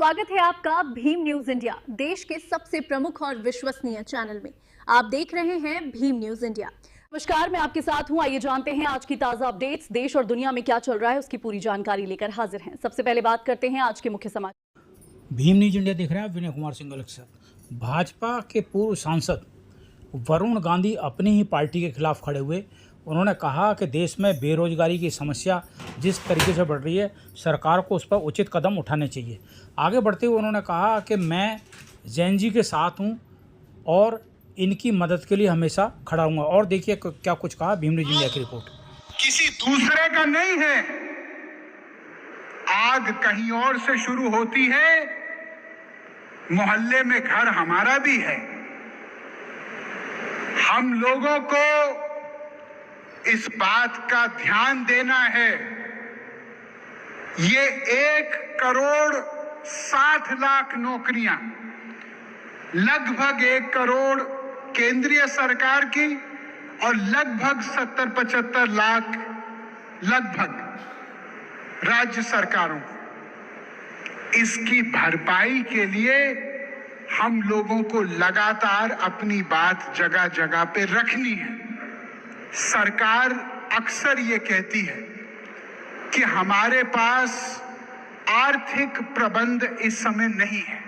स्वागत है आपका भीम न्यूज इंडिया, देश के सबसे प्रमुख और विश्वसनीय चैनल में। आप देख रहे हैं भीम न्यूज इंडिया। नमस्कार, मैं आपके साथ हूं। आइए जानते हैं आज की ताजा अपडेट्स। देश और दुनिया में क्या चल रहा है उसकी पूरी जानकारी लेकर हाजिर हैं। सबसे पहले बात करते हैं आज के मुख्य समाचार। भीम न्यूज इंडिया देख रहे हैं विनय कुमार सिंगल के साथ। भाजपा के पूर्व सांसद वरुण गांधी अपनी ही पार्टी के खिलाफ खड़े हुए। उन्होंने कहा कि देश में बेरोजगारी की समस्या जिस तरीके से बढ़ रही है, सरकार को उस पर उचित कदम उठाने चाहिए। आगे बढ़ते हुए उन्होंने कहा कि मैं जैन जी के साथ हूं और इनकी मदद के लिए हमेशा खड़ा हूंगा। और देखिए क्या कुछ कहा भीम न्यूज इंडिया की रिपोर्ट। किसी दूसरे का नहीं है, आग कहीं और से शुरू होती है, मोहल्ले में घर हमारा भी है। हम लोगों को इस बात का ध्यान देना है, ये 1,60,00,000 नौकरियां, लगभग 1 करोड़ केंद्रीय सरकार की और लगभग 70-75 लाख लगभग राज्य सरकारों, इसकी भरपाई के लिए हम लोगों को लगातार अपनी बात जगह जगह पे रखनी है। सरकार अक्सर ये कहती है कि हमारे पास आर्थिक प्रबंध इस समय नहीं है।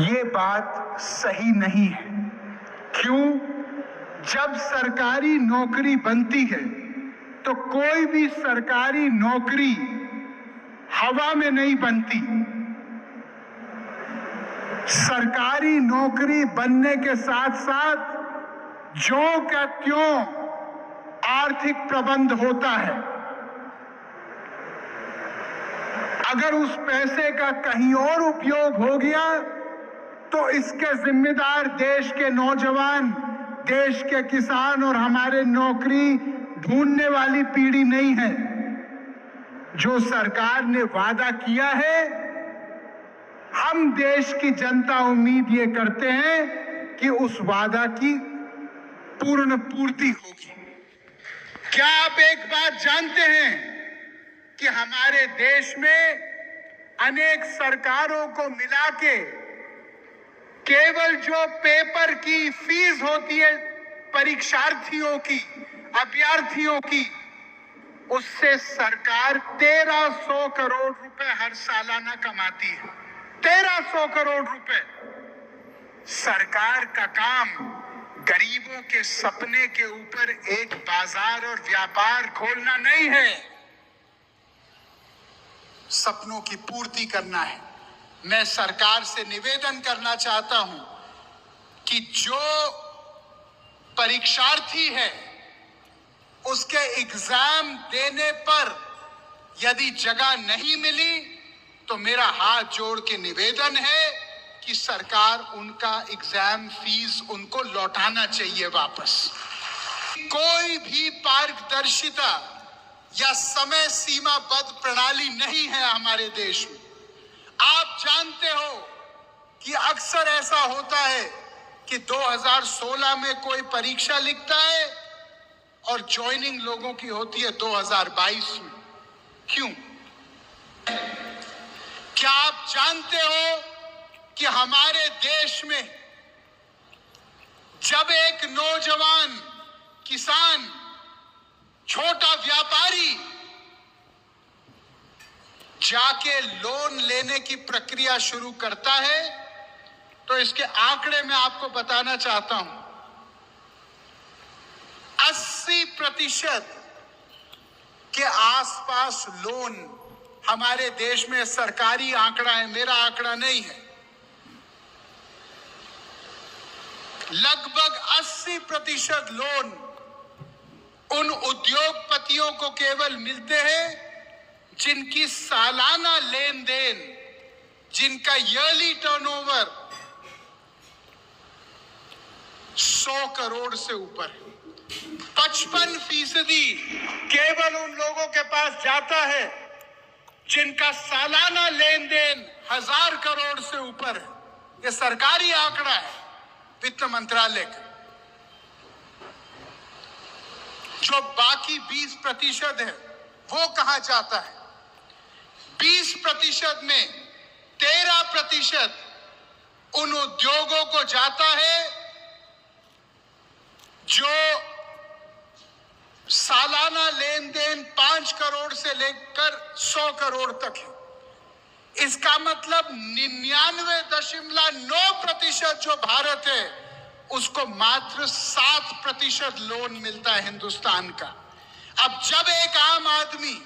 ये बात सही नहीं है। क्यों? जब सरकारी नौकरी बनती है तो कोई भी सरकारी नौकरी हवा में नहीं बनती। सरकारी नौकरी बनने के साथ साथ ज्यों का त्यों आर्थिक प्रबंध होता है। अगर उस पैसे का कहीं और उपयोग हो गया तो इसके जिम्मेदार देश के नौजवान, देश के किसान और हमारे नौकरी ढूंढने वाली पीढ़ी नहीं है। जो सरकार ने वादा किया है, हम देश की जनता उम्मीद ये करते हैं कि उस वादा की पूर्ण पूर्ति होगी। क्या आप एक बात जानते हैं कि हमारे देश में अनेक सरकारों को मिला के केवल जो पेपर की फीस होती है परीक्षार्थियों की, अभ्यर्थियों की, उससे सरकार 1,300 करोड़ रुपए हर सालाना कमाती है। 1,300 करोड़ रुपए। सरकार का काम गरीबों के सपने के ऊपर एक बाजार और व्यापार खोलना नहीं है, सपनों की पूर्ति करना है। मैं सरकार से निवेदन करना चाहता हूं कि जो परीक्षार्थी है उसके एग्जाम देने पर यदि जगह नहीं मिली तो मेरा हाथ जोड़ के निवेदन है कि सरकार उनका एग्जाम फीस उनको लौटाना चाहिए वापस। कोई भी पारदर्शिता या समय सीमाबद्ध प्रणाली नहीं है हमारे देश में। आप जानते हो कि अक्सर ऐसा होता है कि 2016 में कोई परीक्षा लिखता है और ज्वाइनिंग लोगों की होती है 2022 में। क्यों? क्या आप जानते हो कि हमारे देश में जब एक नौजवान किसान, छोटा व्यापारी जाके लोन लेने की प्रक्रिया शुरू करता है तो इसके आंकड़े मैं आपको बताना चाहता हूं। 80% के आसपास लोन हमारे देश में, सरकारी आंकड़ा है, मेरा आंकड़ा नहीं है, लगभग 80% लोन उन उद्योगपतियों को केवल मिलते हैं जिनकी सालाना लेन देन, जिनका ईयरली टर्नओवर 100 करोड़ से ऊपर है। 55% केवल उन लोगों के पास जाता है जिनका सालाना लेन देन 1000 करोड़ से ऊपर है। यह सरकारी आंकड़ा है वित्त मंत्रालय का। जो बाकी 20% है वो कहां जाता है? 20% में 13% उन उद्योगों को जाता है जो सालाना लेन देन 5 करोड़ से लेकर 100 करोड़ तक है। इसका मतलब 99.9% जो भारत है उसको मात्र 7% लोन मिलता है हिंदुस्तान का। अब जब एक आम आदमी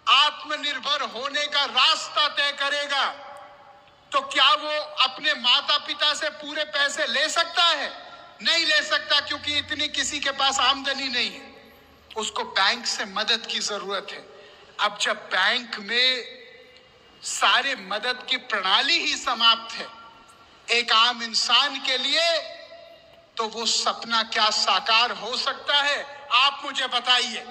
आत्मनिर्भर होने का रास्ता तय करेगा तो क्या वो अपने माता पिता से पूरे पैसे ले सकता है? नहीं ले सकता, क्योंकि इतनी किसी के पास आमदनी नहीं है। उसको बैंक से मदद की जरूरत है। अब जब बैंक में सारे मदद की प्रणाली ही समाप्त है एक आम इंसान के लिए, तो वो सपना क्या साकार हो सकता है? आप मुझे बताइए।